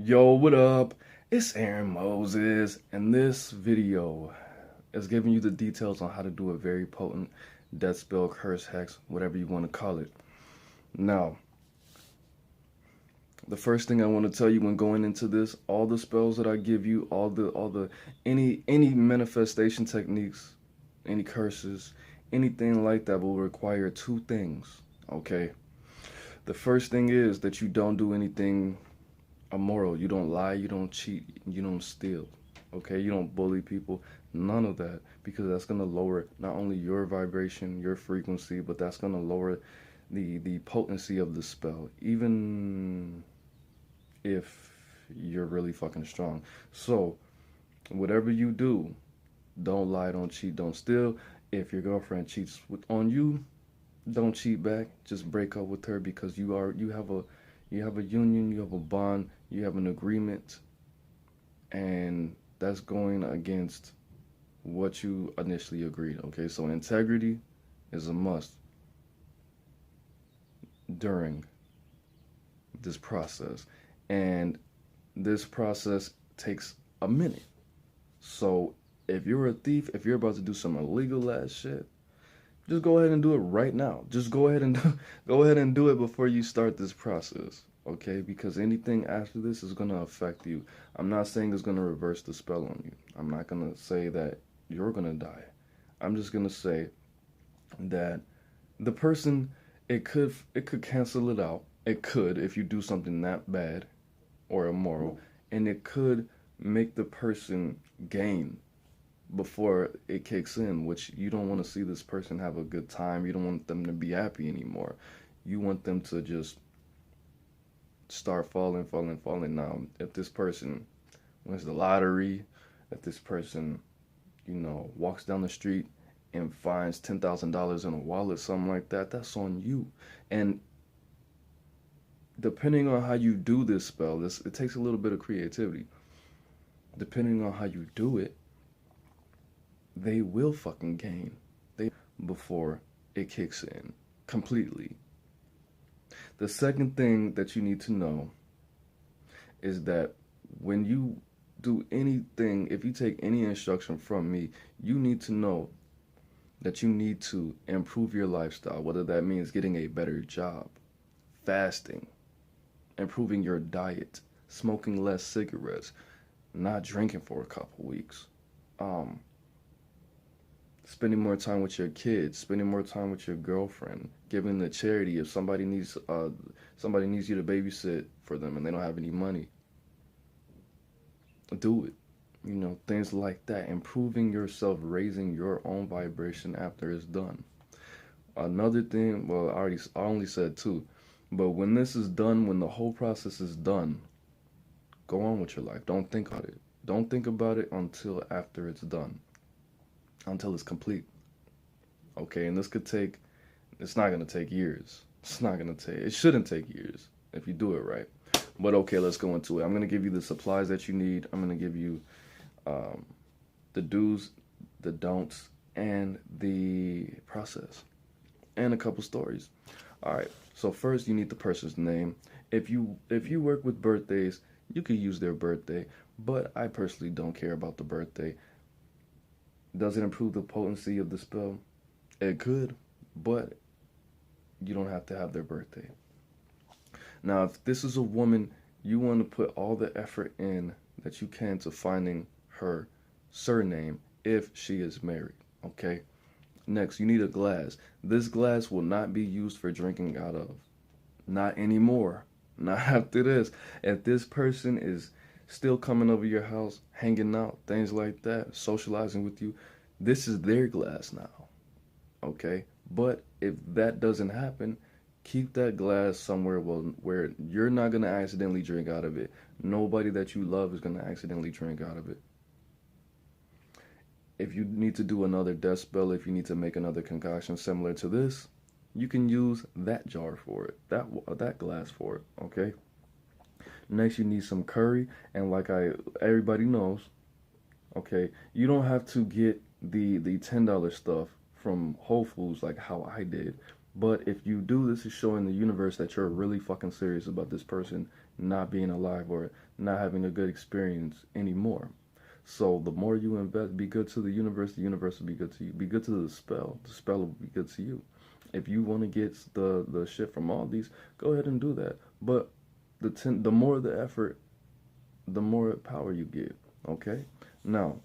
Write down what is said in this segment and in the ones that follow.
Yo, what up? It's Aaron Moses, and this video is giving you the details on how to do a very potent death spell, curse, hex, whatever you want to call it. Now, the first thing I want to tell you when going into this, all the spells that I give you, any manifestation techniques, any curses, anything like that will require two things. Okay, the first thing is that you don't do anything immoral. You don't lie, you don't cheat, you don't steal. Okay, you don't bully people, none of that, because that's gonna lower not only your vibration, your frequency, but that's gonna lower the potency of the spell, even if you're really fucking strong. So whatever you do, don't lie, don't cheat, don't steal. If your girlfriend cheats on you, don't cheat back. Just break up with her, because you have a union, you have a bond, you have an agreement, and that's going against what you initially agreed. Okay, so integrity is a must during this process, and this process takes a minute. So if you're a thief, if you're about to do some illegal ass shit, just go ahead and do it right now. Just go ahead and do it before you start this process, okay? Because anything after this is gonna affect you. I'm not saying it's gonna reverse the spell on you. I'm not gonna say that you're gonna die. I'm just gonna say that the person, it could cancel it out. It could, if you do something that bad or immoral, and it could make the person gain before it kicks in, which you don't want to see this person have a good time. You don't want them to be happy anymore. You want them to just start falling. Now, if this person wins the lottery, if this person, walks down the street and finds $10,000 in a wallet, something like that, that's on you. And depending on how you do this spell, it takes a little bit of creativity. Depending on how you do it, they will fucking gain before it kicks in completely. The second thing that you need to know is that when you do anything, if you take any instruction from me, you need to know that you need to improve your lifestyle, whether that means getting a better job, fasting, improving your diet, smoking less cigarettes, not drinking for a couple weeks, spending more time with your kids, spending more time with your girlfriend, giving to charity if somebody needs you to babysit for them and they don't have any money. Do it. Things like that. Improving yourself, raising your own vibration after it's done. Another thing, well, I only said two, but when this is done, when the whole process is done, go on with your life. Don't think about it. Don't think about it until after it's done. Until it's complete. Okay, and it's not gonna take years. It shouldn't take years if you do it right. But okay, let's go into it. I'm gonna give you the supplies that you need. I'm gonna give you the do's, the don'ts, and the process, and a couple stories. All right, so first you need the person's name. If you work with birthdays, you could use their birthday, but I personally don't care about the birthday. Does it improve the potency of the spell? It could, but you don't have to have their birthday. Now, if this is a woman, you want to put all the effort in that you can to finding her surname if she is married, okay? Next, you need a glass. This glass will not be used for drinking out of. Not anymore. Not after this. If this person is still coming over your house, hanging out, things like that, socializing with you, this is their glass now, okay? But if that doesn't happen, keep that glass somewhere where you're not going to accidentally drink out of it. Nobody that you love is going to accidentally drink out of it. If you need to do another death spell, if you need to make another concoction similar to this, you can use that jar for it, that glass for it, okay? Next, you need some curry, and like everybody knows, okay, you don't have to get the $10 stuff from Whole Foods like how I did. But if you do, this is showing the universe that you're really fucking serious about this person not being alive or not having a good experience anymore. So the more you invest, be good to the universe will be good to you. Be good to the spell will be good to you. If you want to get the shit from all these, go ahead and do that. But the more the effort, the more power you get. Okay? Now,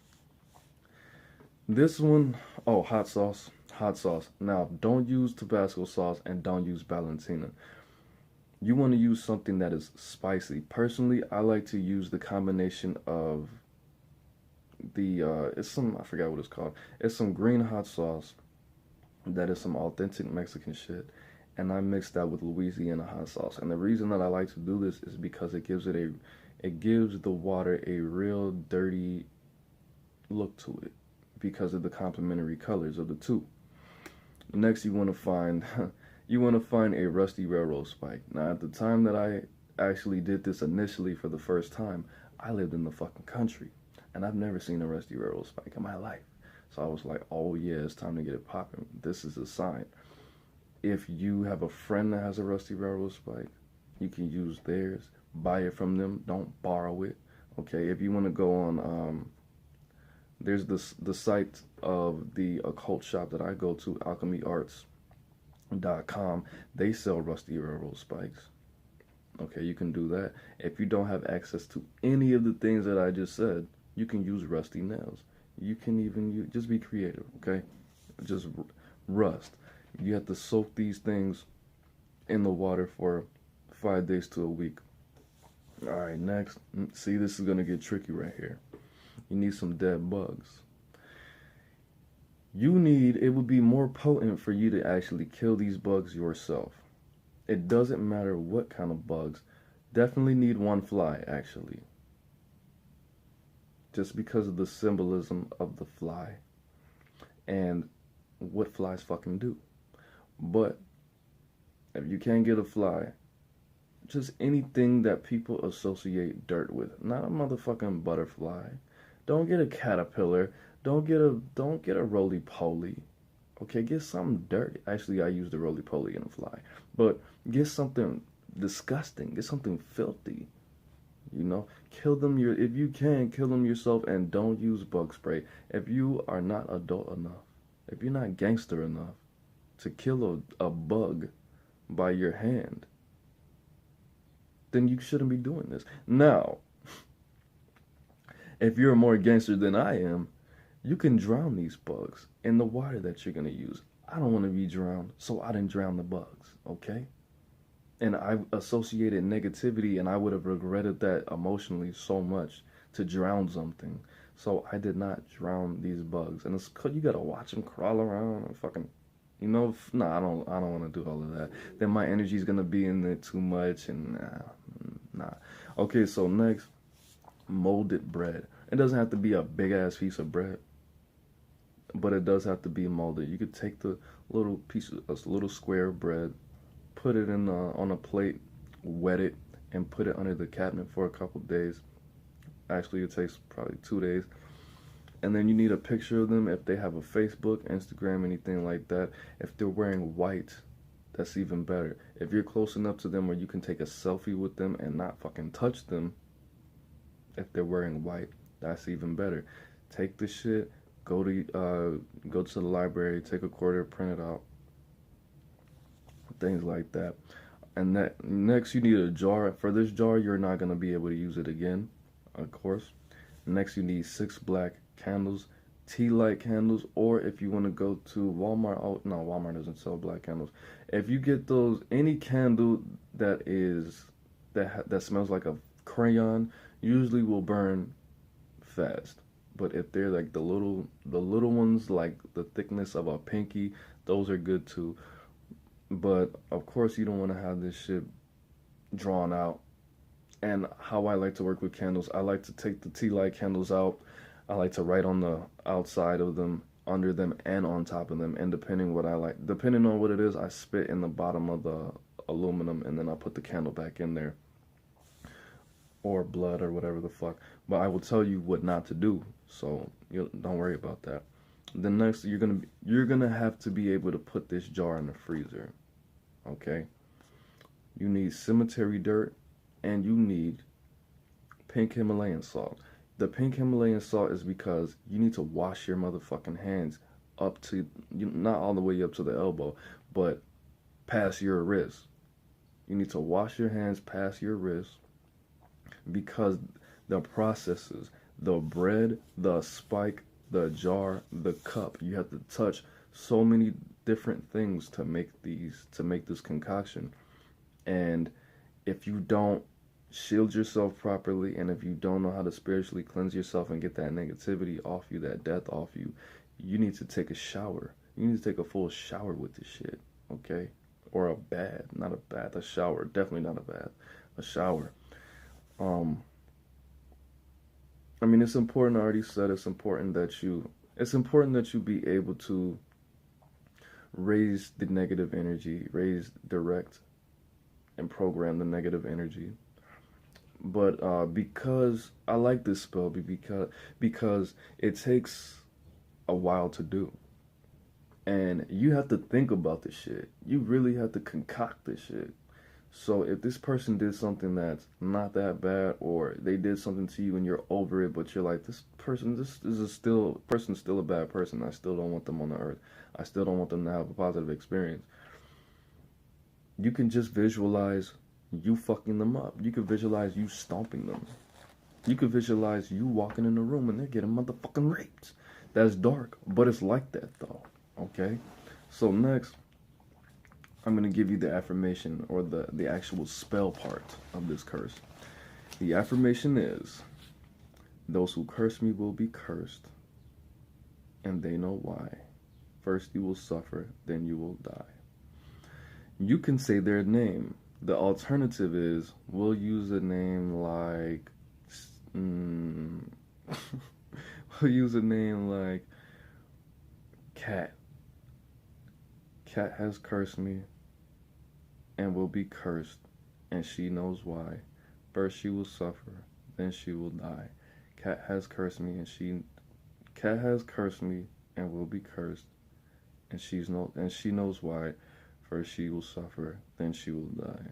this one, oh, hot sauce. Hot sauce. Now, don't use Tabasco sauce and don't use Valentina. You want to use something that is spicy. Personally, I like to use the combination of it's some, I forgot what it's called. It's some green hot sauce that is some authentic Mexican shit, and I mix that with Louisiana hot sauce. And the reason that I like to do this is because it gives the water a real dirty look to it because of the complementary colors of the two. Next, you want to find a rusty railroad spike. Now, at the time that I actually did this initially for the first time, I lived in the fucking country, and I've never seen a rusty railroad spike in my life. So I was like, oh yeah, it's time to get it popping. This is a sign. If you have a friend that has a rusty railroad spike, you can use theirs. Buy it from them. Don't borrow it. Okay, if you want to go on, there's the site of the occult shop that I go to, alchemyarts.com. They sell rusty railroad spikes. Okay, you can do that. If you don't have access to any of the things that I just said, you can use rusty nails. You can even just be creative, okay? Just rust. You have to soak these things in the water for 5 days to a week. All right, next. See, this is going to get tricky right here. You need some dead bugs. It would be more potent for you to actually kill these bugs yourself. It doesn't matter what kind of bugs. Definitely need one fly, actually. Just because of the symbolism of the fly and what flies fucking do. But if you can't get a fly, just anything that people associate dirt with. Not a motherfucking butterfly. Don't get a caterpillar. Don't get a roly-poly. Okay, get something dirty. Actually, I use the roly-poly in a fly. But get something disgusting. Get something filthy. You know, if you can, kill them yourself, and don't use bug spray. If you are not adult enough, if you're not gangster enough to kill a bug by your hand, then you shouldn't be doing this. Now, if you're more gangster than I am, you can drown these bugs in the water that you're going to use. I don't want to be drowned, so I didn't drown the bugs, okay? And I associated negativity, and I would have regretted that emotionally so much to drown something. So I did not drown these bugs. And it's because you got to watch them crawl around and fucking, I don't want to do all of that. Then my energy is going to be in there too much, and nah. Okay, so next, molded bread. It doesn't have to be a big-ass piece of bread, but it does have to be molded. You could take the little square of bread, put it in on a plate, wet it, and put it under the cabinet for a couple days. Actually, it takes probably 2 days. And then you need a picture of them if they have a Facebook, Instagram, anything like that. If they're wearing white, that's even better. If you're close enough to them where you can take a selfie with them and not fucking touch them, if they're wearing white, that's even better. Take the shit, go to the library, take a quarter, print it out. Things like that. And next you need a jar. For this jar, you're not going to be able to use it again, of course. Next you need 6 black candles, tea light candles, or if you want to go to Walmart, Walmart doesn't sell black candles. If you get those, any candle that smells like a crayon usually will burn fast. But if they're like the little ones, like the thickness of a pinky, those are good too. But of course you don't want to have this shit drawn out. And how I like to work with candles, I like to take the tea light candles out. I like to write on the outside of them, under them, and on top of them. And depending on what it is, I spit in the bottom of the aluminum, and then I put the candle back in there, or blood, or whatever the fuck. But I will tell you what not to do, so don't worry about that. The next, you're gonna have to be able to put this jar in the freezer. Okay, you need cemetery dirt and you need pink Himalayan salt. The pink Himalayan salt is because you need to wash your motherfucking hands up to, not all the way up to the elbow, but past your wrist. You need to wash your hands past your wrist because the processes, the bread, the spike, the jar, the cup, you have to touch so many different things to make this concoction. And if you don't shield yourself properly, and if you don't know how to spiritually cleanse yourself and get that negativity off you, that death off you, you need to take a shower. You need to take a full shower with this shit, okay? Or a bath, not a bath, a shower. Definitely not a bath, a shower. I mean, it's important. I already said it's important that you be able to raise the negative energy, direct and program the negative energy. But because I like this spell, because it takes a while to do, and you have to think about this shit. You really have to concoct this shit. So if this person did something that's not that bad, or they did something to you and you're over it, but you're like, this is still a bad person. I still don't want them on the earth. I still don't want them to have a positive experience. You can just visualize you fucking them up. You could visualize you stomping them. You could visualize you walking in the room and they're getting motherfucking raped. That's dark, but it's like that though. Okay? So next, I'm going to give you the affirmation, or the actual spell part of this curse. The affirmation is, those who curse me will be cursed, and they know why. First you will suffer, then you will die. You can say their name. The alternative is, we'll use a name like, we'll use a name like Cat. Cat has cursed me and will be cursed, and she knows why. First she will suffer, then she will die. Cat has cursed me and will be cursed, and she knows why. First she will suffer, then she will die.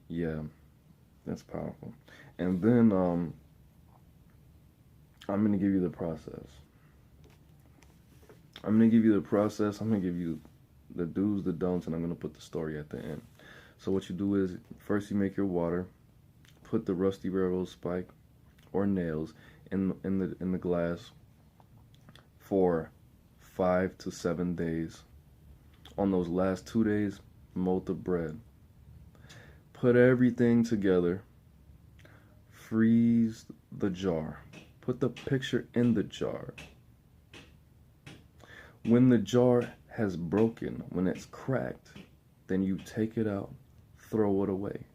Yeah, that's powerful. And then I'm gonna give you the process. I'm going to give you the do's, the don'ts, and I'm going to put the story at the end. So what you do is, first you make your water, put the rusty railroad spike or nails in the glass for 5 to 7 days. On those last 2 days, mold the bread. Put everything together. Freeze the jar. Put the picture in the jar. When the jar has broken, when it's cracked, then you take it out, throw it away.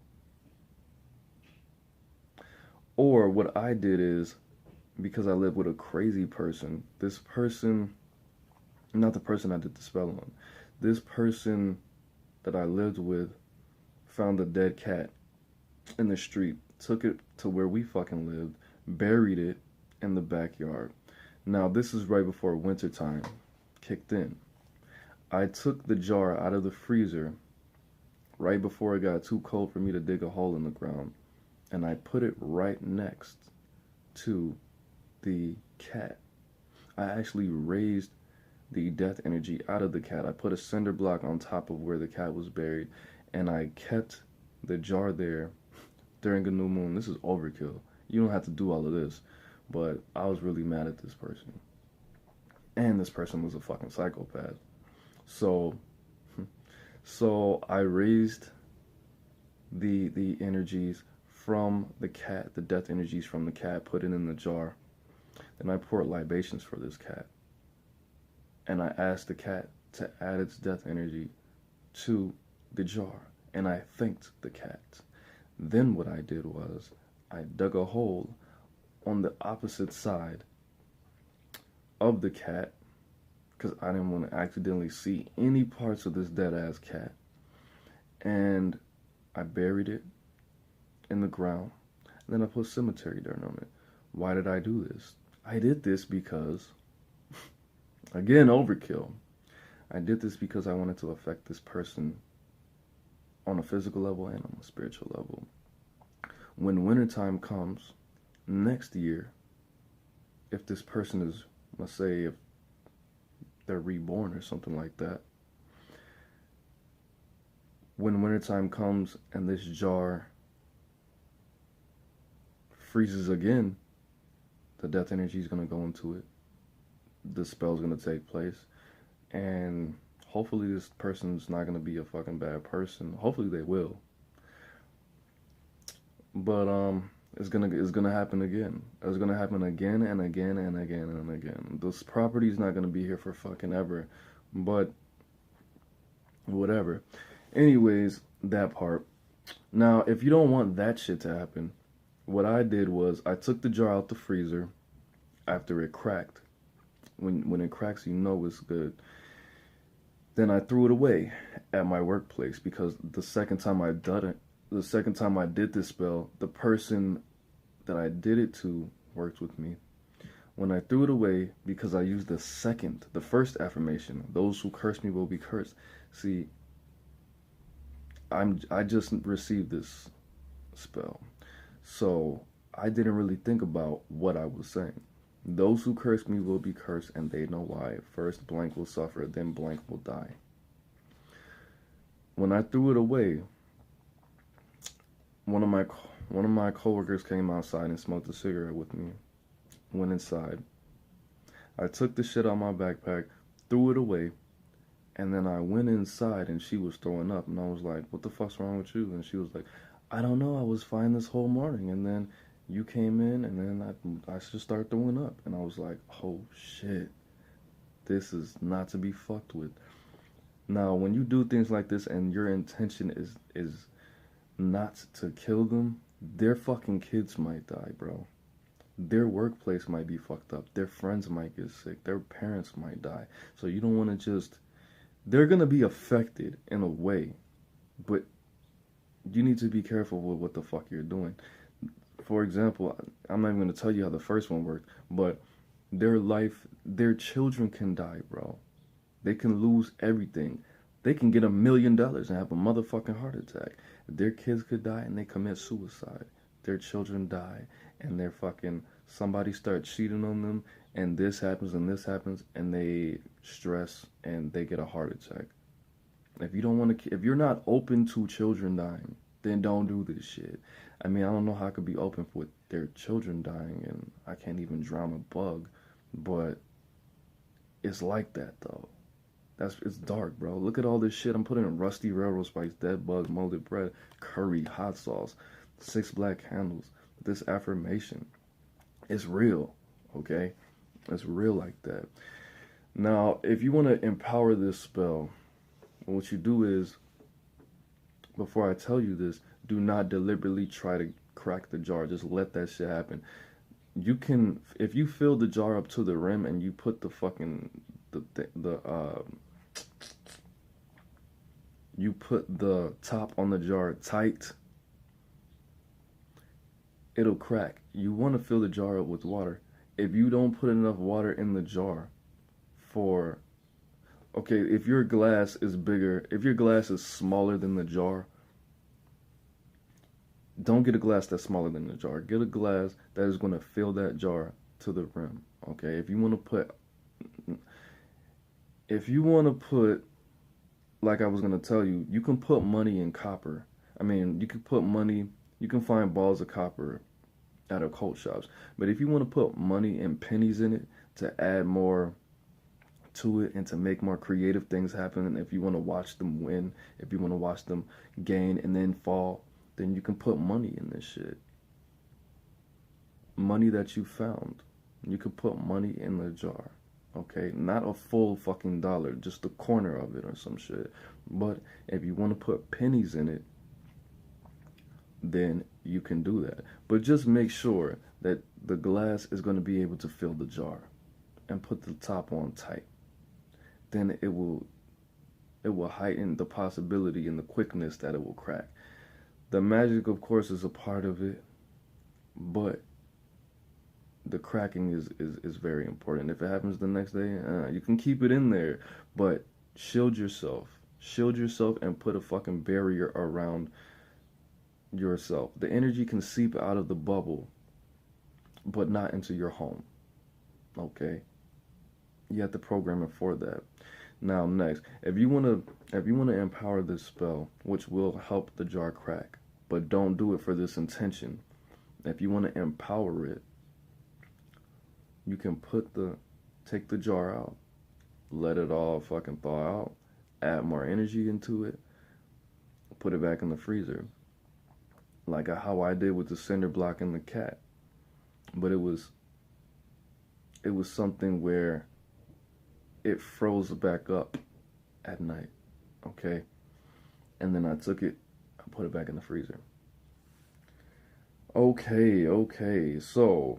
Or what I did is, because I live with a crazy person, this person, not the person I did the spell on, this person that I lived with found a dead cat in the street, took it to where we fucking lived, buried it in the backyard. Now, this is right before winter time kicked in. I took the jar out of the freezer right before it got too cold for me to dig a hole in the ground, and I put it right next to the cat. I actually raised the death energy out of the cat. I put a cinder block on top of where the cat was buried, and I kept the jar there during a new moon. This is overkill. You don't have to do all of this, but I was really mad at this person. And this person was a fucking psychopath. So I raised the energies from the cat, the death energies from the cat, put it in the jar. Then I poured libations for this cat. And I asked the cat to add its death energy to the jar. And I thanked the cat. Then what I did was, I dug a hole on the opposite side of the cat, because I didn't want to accidentally see any parts of this dead ass cat, and I buried it in the ground, and then I put cemetery dirt on it. Why did I do this? I did this because, again, overkill. I did this because I wanted to affect this person on a physical level and on a spiritual level. When wintertime comes next year, if this person is, let's say, if they're reborn or something like that, when wintertime comes and this jar freezes again, the death energy is going to go into it. The spell's going to take place. And hopefully this person's not going to be a fucking bad person. Hopefully they will. But it's gonna happen again. It's gonna happen again and again and again and again. This property's not gonna be here for fucking ever. But whatever. Anyways, that part. Now, if you don't want that shit to happen, what I did was I took the jar out the freezer after it cracked. When it cracks, you know it's good. Then I threw it away at my workplace because the second time I did this spell, the person that I did it to worked with me. When I threw it away, because I used the first affirmation, those who curse me will be cursed. See, I just received this spell, so I didn't really think about what I was saying. Those who curse me will be cursed, and they know why. First blank will suffer, then blank will die. When I threw it away, one of my coworkers came outside and smoked a cigarette with me. Went inside. I took the shit out of my backpack, threw it away, and then I went inside and she was throwing up. And I was like, what the fuck's wrong with you? And she was like, I don't know, I was fine this whole morning. And then you came in and then I just started throwing up. And I was like, oh shit, this is not to be fucked with. Now, when you do things like this and your intention is not to kill them, their fucking kids might die, bro. Their workplace might be fucked up. Their friends might get sick. Their parents might die. So you don't want to just... They're going to be affected in a way, but you need to be careful with what the fuck you're doing. For example, I'm not even going to tell you how the first one worked, but their children can die, bro. They can lose everything. They can get $1 million and have a motherfucking heart attack. Their kids could die and they commit suicide. Their children die and they're fucking... Somebody starts cheating on them and this happens and they stress and they get a heart attack. If you don't want to... If you're not open to children dying, then don't do this shit. I mean, I don't know how I could be open with their children dying and I can't even drown a bug, but it's like that though. It's dark, bro. Look at all this shit. I'm putting in rusty railroad spikes, dead bugs, molded bread, curry, hot sauce, 6 black candles. This affirmation. It's real, okay? It's real like that. Now, if you want to empower this spell, what you do is, before I tell you this, do not deliberately try to crack the jar. Just let that shit happen. You can, if you fill the jar up to the rim and you put the fucking, you put the top on the jar tight, it'll crack. You want to fill the jar up with water. If you don't put enough water in the jar for, okay, if your glass is bigger, if your glass is smaller than the jar, don't get a glass that's smaller than the jar. Get a glass that is going to fill that jar to the rim, okay? If you want to put, like I was going to tell you, you can put money in copper. I mean, you can put money, you can find balls of copper at occult shops. But if you want to put money and pennies in it to add more to it and to make more creative things happen, and if you want to watch them win, if you want to watch them gain and then fall, then you can put money in this shit. Money that you found. You could put money in the jar. Okay, not a full fucking dollar, just the corner of it or some shit. But if you want to put pennies in it, then you can do that. But just make sure that the glass is going to be able to fill the jar and put the top on tight. Then it will heighten the possibility and the quickness that it will crack. The magic, of course, is a part of it, but the cracking is very important. If it happens the next day, you can keep it in there, but shield yourself. Shield yourself and put a fucking barrier around yourself. The energy can seep out of the bubble, but not into your home. Okay? You have to program it for that. Now, next, if you wanna empower this spell, which will help the jar crack, but don't do it for this intention. If you want to empower it, you can take the jar out, let it all fucking thaw out, add more energy into it, put it back in the freezer. Like how I did with the cinder block and the cat. But it was something where it froze back up at night. Okay? And then I took it, I put it back in the freezer. Okay, so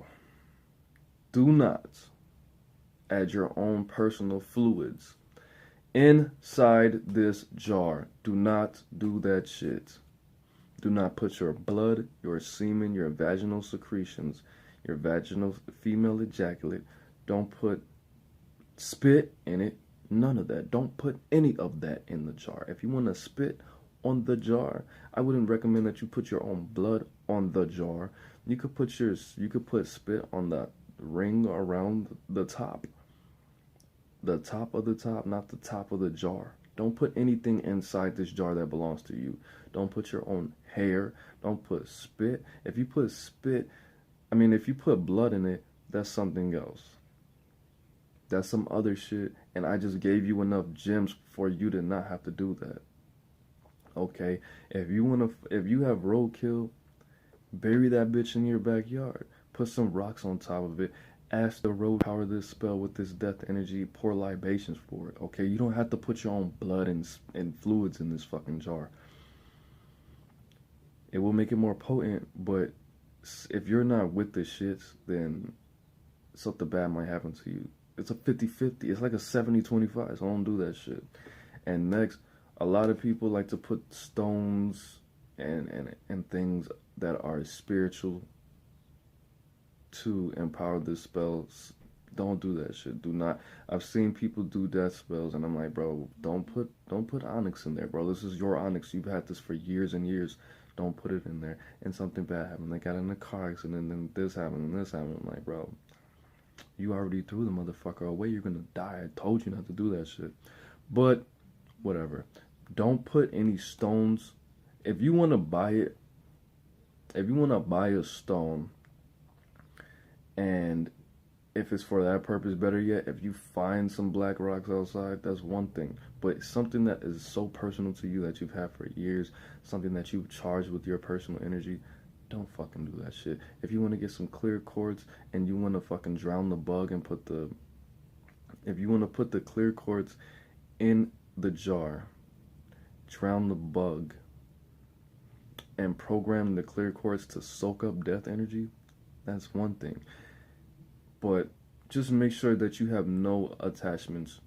do not add your own personal fluids inside this jar. Do not do that shit. Do not put your blood, your semen, your vaginal secretions, your vaginal female ejaculate. Don't put spit in it. None of that. Don't put any of that in the jar. If you want to spit on the jar, I wouldn't recommend that you put your own blood on the jar. You could put spit on the ring around the top. The top of the top, not the top of the jar. Don't put anything inside this jar that belongs to you. Don't put your own hair. Don't put spit. If you put blood in it, that's something else. That's some other shit, and I just gave you enough gems for you to not have to do that. Okay, if you have roadkill, bury that bitch in your backyard. Put some rocks on top of it. Ask the road power this spell with this death energy. Pour libations for it. Okay, you don't have to put your own blood and fluids in this fucking jar. It will make it more potent, but if you're not with the shits, then something bad might happen to you. It's a 50-50. It's like a 70-25, so don't do that shit. And next, a lot of people like to put stones and things that are spiritual to empower the spells. Don't do that shit. Do not. I've seen people do death spells, and I'm like, bro, don't put onyx in there, bro. This is your onyx. You've had this for years and years. Don't put it in there. And something bad happened. They got in a car accident, and then this happened, and this happened. I'm like, bro, you already threw the motherfucker away. You're gonna die. I told you not to do that shit. But whatever. Don't put any stones. If you want to buy it, if you want to buy a stone, and if it's for that purpose, better yet, if you find some black rocks outside, that's one thing. But something that is so personal to you that you've had for years, something that you've charged with your personal energy, don't fucking do that shit. If you want to get some clear quartz and you want to fucking drown the bug and if you want to put the clear quartz in the jar, drown the bug, and program the clear quartz to soak up death energy, that's one thing. But just make sure that you have no attachments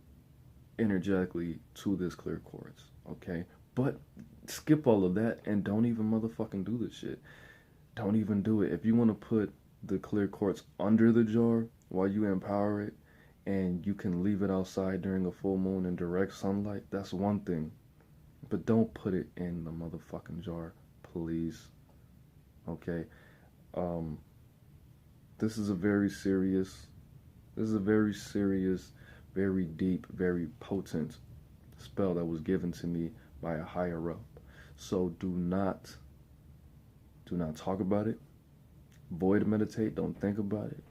energetically to this clear quartz, okay? But skip all of that and don't even motherfucking do this shit. Don't even do it. If you want to put the clear quartz under the jar while you empower it, and you can leave it outside during a full moon in direct sunlight, that's one thing. But don't put it in the motherfucking jar, please. Okay? This is a very serious, very deep, very potent spell that was given to me by a higher up. So do not talk about it. Void meditate, don't think about it.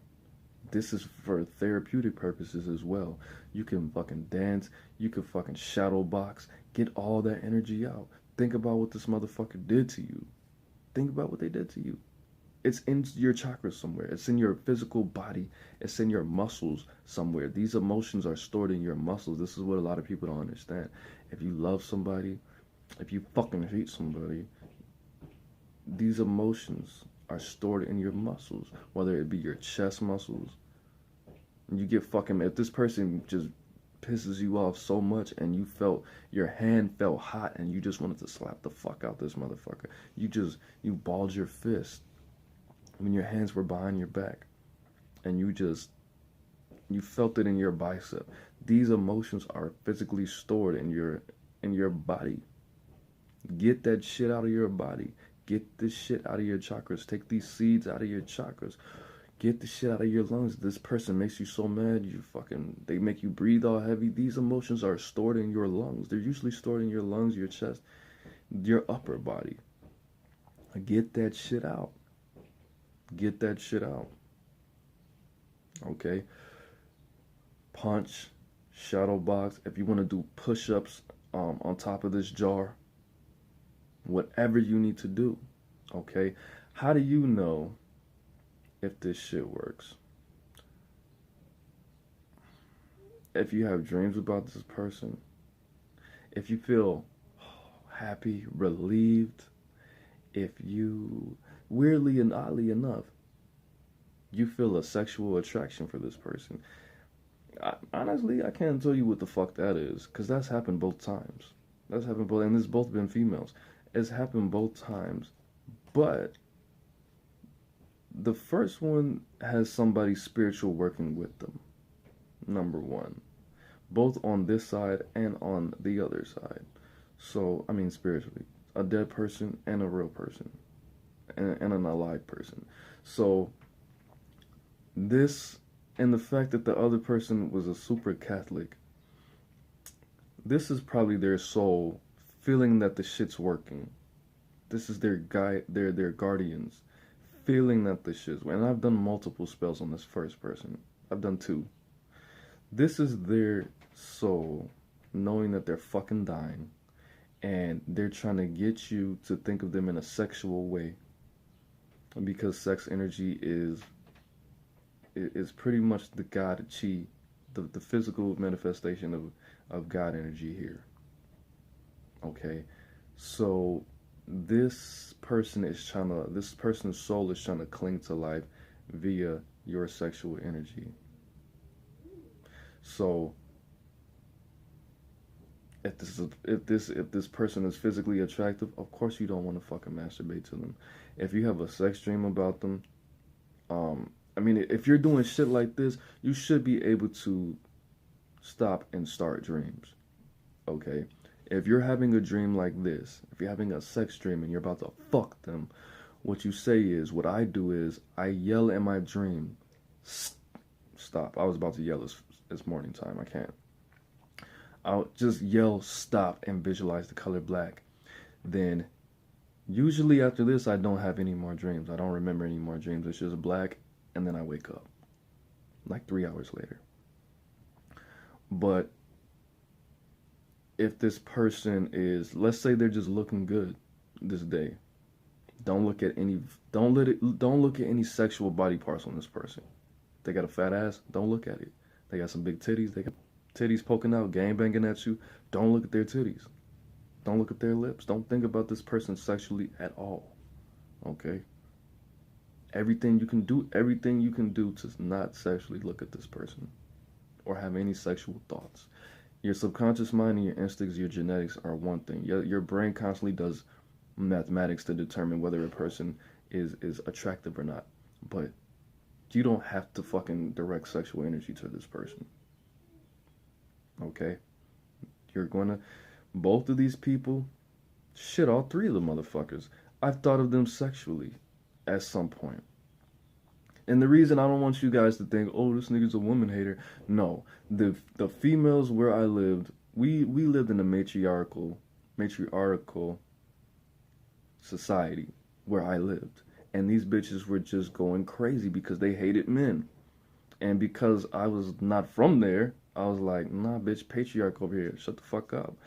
This is for therapeutic purposes as well. You can fucking dance, you can fucking shadow box, get all that energy out. Think about what this motherfucker did to you. Think about what they did to you. It's in your chakras somewhere. It's in your physical body. It's in your muscles somewhere. These emotions are stored in your muscles. This is what a lot of people don't understand. If you love somebody, if you fucking hate somebody, these emotions are stored in your muscles, whether it be your chest muscles. You get fucking, if this person just pisses you off so much and your hand felt hot and you just wanted to slap the fuck out this motherfucker, you balled your fist when your hands were behind your back and you felt it in your bicep. These emotions are physically stored in in your body. Get that shit out of your body. Get this shit out of your chakras. Take these seeds out of your chakras. Get the shit out of your lungs. This person makes you so mad, they make you breathe all heavy. These emotions are stored in your lungs. They're usually stored in your lungs, your chest, your upper body. Get that shit out. Get that shit out. Okay? Punch, shadow box. If you want to do push-ups on top of this jar, whatever you need to do. Okay? How do you know if this shit works? If you have dreams about this person, if you feel happy, relieved, if you, weirdly and oddly enough, you feel a sexual attraction for this person. Honestly, I can't tell you what the fuck that is, because that's happened both times. That's happened both, and it's both been females. It's happened both times, but the first one has somebody spiritual working with them, number one, both on this side and on the other side. So, I mean spiritually, a dead person and a real person, and an alive person. So, this, and the fact that the other person was a super Catholic, this is probably their soul feeling that the shit's working. This is their guide, their guardians, feeling that the shit's working. And I've done multiple spells on this first person. I've done 2. This is their soul knowing that they're fucking dying, and they're trying to get you to think of them in a sexual way, because sex energy is pretty much the God chi, the physical manifestation of God energy here. Okay, so this person's soul is trying to cling to life via your sexual energy. So if this person is physically attractive, of course you don't want to fucking masturbate to them. If you have a sex dream about them, I mean, if you're doing shit like this, you should be able to stop and start dreams. Okay? If you're having a dream like this, if you're having a sex dream and you're about to fuck them, what you say is, what I do is, I yell in my dream, stop. I was about to yell this morning time. I can't. I'll just yell stop and visualize the color black. Then, usually after this, I don't have any more dreams. I don't remember any more dreams. It's just black, and then I wake up. Like 3 hours later. But if this person is, let's say they're just looking good this day, don't look at any sexual body parts on this person. They got a fat ass, don't look at it. They got some big titties, they got titties poking out, gang banging at you, don't look at their titties. Don't look at their lips. Don't think about this person sexually at all. Okay? Everything you can do to not sexually look at this person or have any sexual thoughts. Your subconscious mind and your instincts, your genetics are one thing. Your brain constantly does mathematics to determine whether a person is attractive or not. But you don't have to fucking direct sexual energy to this person. Okay? You're gonna, both of these people, shit, all 3 of the motherfuckers, I've thought of them sexually at some point. And the reason I don't want you guys to think, oh, this nigga's a woman hater. No, the females where I lived, we lived in a matriarchal society where I lived. And these bitches were just going crazy because they hated men. And because I was not from there, I was like, nah, bitch, patriarch over here. Shut the fuck up.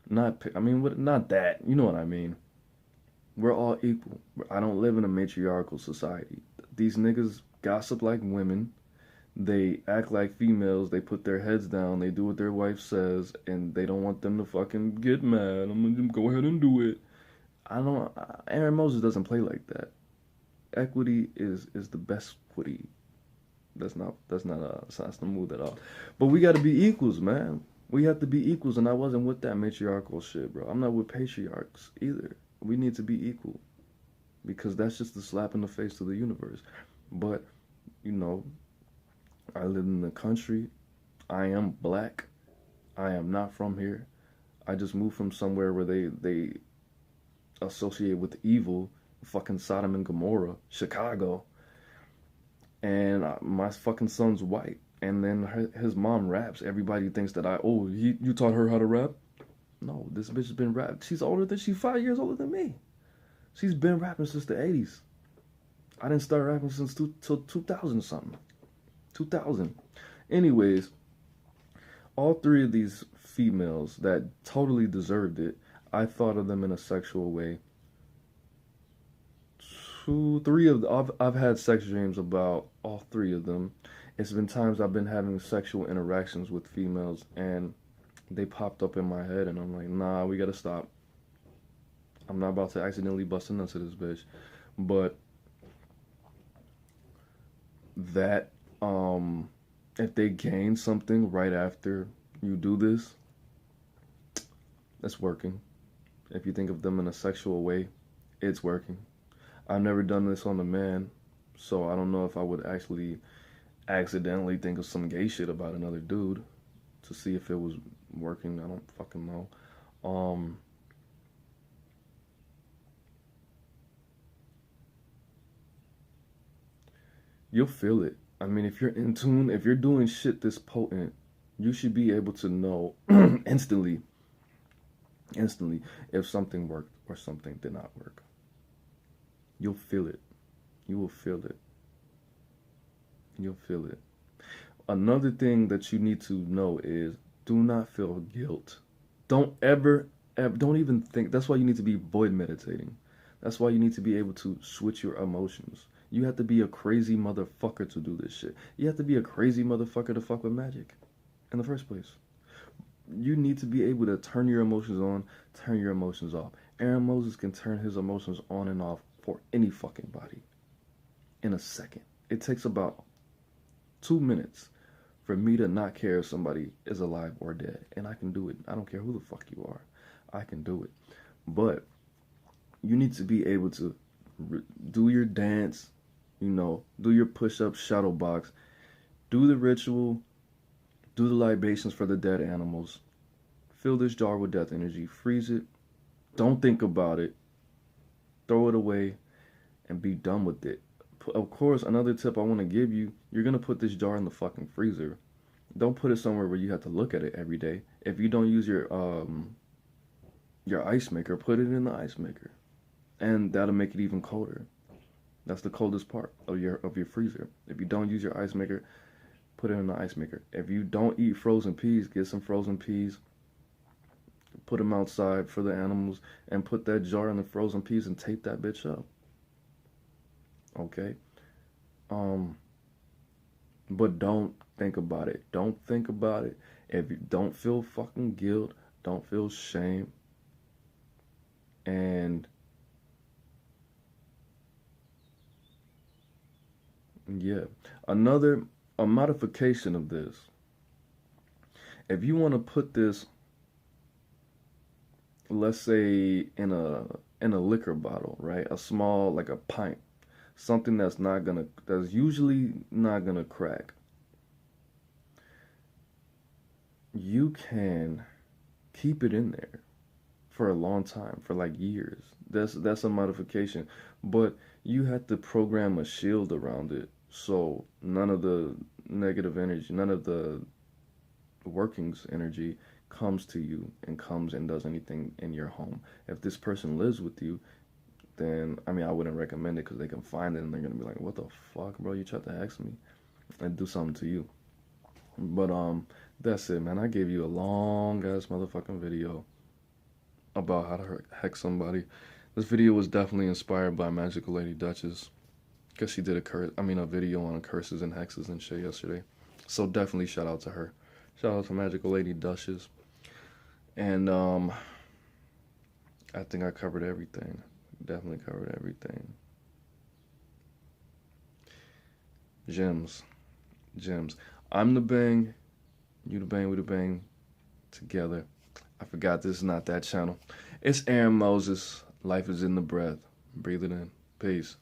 Not that. You know what I mean. We're all equal. I don't live in a matriarchal society. These niggas gossip like women. They act like females. They put their heads down. They do what their wife says. And they don't want them to fucking get mad. I'm gonna go ahead and do it. Aaron Moses doesn't play like that. Equity is the best equity. That's not the mood at all. But we got to be equals, man. We have to be equals, and I wasn't with that matriarchal shit, bro. I'm not with patriarchs either. We need to be equal, because that's just a slap in the face to the universe. But, you know, I live in the country. I am black. I am not from here. I just moved from somewhere where they associate with evil, fucking Sodom and Gomorrah, Chicago. And my fucking son's white. And then his mom raps. Everybody thinks that you taught her how to rap? No, this bitch has been rapping. She's 5 years older than me. She's been rapping since the 80s. I didn't start rapping since till 2000 something. 2000. Anyways, all three of these females that totally deserved it, I thought of them in a sexual way. I've had sex dreams about all three of them. It's been times I've been having sexual interactions with females and they popped up in my head and I'm like, nah, we gotta stop. I'm not about to accidentally bust a nut to this bitch. But that, if they gain something right after you do this, it's working. If you think of them in a sexual way, it's working. I've never done this on a man, so I don't know if I would actually accidentally think of some gay shit about another dude to see if it was working. I don't fucking know. You'll feel it. I mean, if you're in tune, if you're doing shit this potent, you should be able to know instantly if something worked or something did not work. You'll feel it. You will feel it. You'll feel it. Another thing that you need to know is do not feel guilt. Don't even think. That's why you need to be void meditating. That's why you need to be able to switch your emotions. You have to be a crazy motherfucker to do this shit. You have to be a crazy motherfucker to fuck with magic in the first place. You need to be able to turn your emotions on, turn your emotions off. Aaron Moses can turn his emotions on and off for any fucking body in a second. It takes about 2 minutes for me to not care if somebody is alive or dead. And I can do it. I don't care who the fuck you are. I can do it. But you need to be able to do your dance, do your push-up, shadow box, do the ritual, do the libations for the dead animals, fill this jar with death energy, freeze it, don't think about it, throw it away, and be done with it. Of course, another tip I want to give you, you're going to put this jar in the fucking freezer. Don't put it somewhere where you have to look at it every day. If you don't use your ice maker, put it in the ice maker. And that'll make it even colder. That's the coldest part of your freezer. If you don't use your ice maker, put it in the ice maker. If you don't eat frozen peas, get some frozen peas, put them outside for the animals, and put that jar in the frozen peas and tape that bitch up. Okay? But don't think about it. Don't think about it. If you don't feel fucking guilt, don't feel shame. And yeah, a modification of this. If you want to put this, let's say in a liquor bottle, right? A small, like a pint, something that's usually not gonna crack. You can keep it in there for a long time, for like years. That's a modification, but you have to program a shield around it. So none of the negative energy, none of the workings energy comes to you and comes and does anything in your home. If this person lives with you, then, I wouldn't recommend it because they can find it and they're going to be like, what the fuck, bro? You tried to hex me and do something to you. But, that's it, man. I gave you a long-ass motherfucking video about how to hex somebody. This video was definitely inspired by Magical Lady Duchess. Because she did a video on curses and hexes and shit yesterday. So definitely shout out to her. Shout out to Magical Lady Duchess. And I think I covered everything. Definitely covered everything. Gems. I'm the bang. You the bang, we the bang. Together. I forgot this is not that channel. It's Aaron Moses. Life is in the breath. Breathe it in. Peace.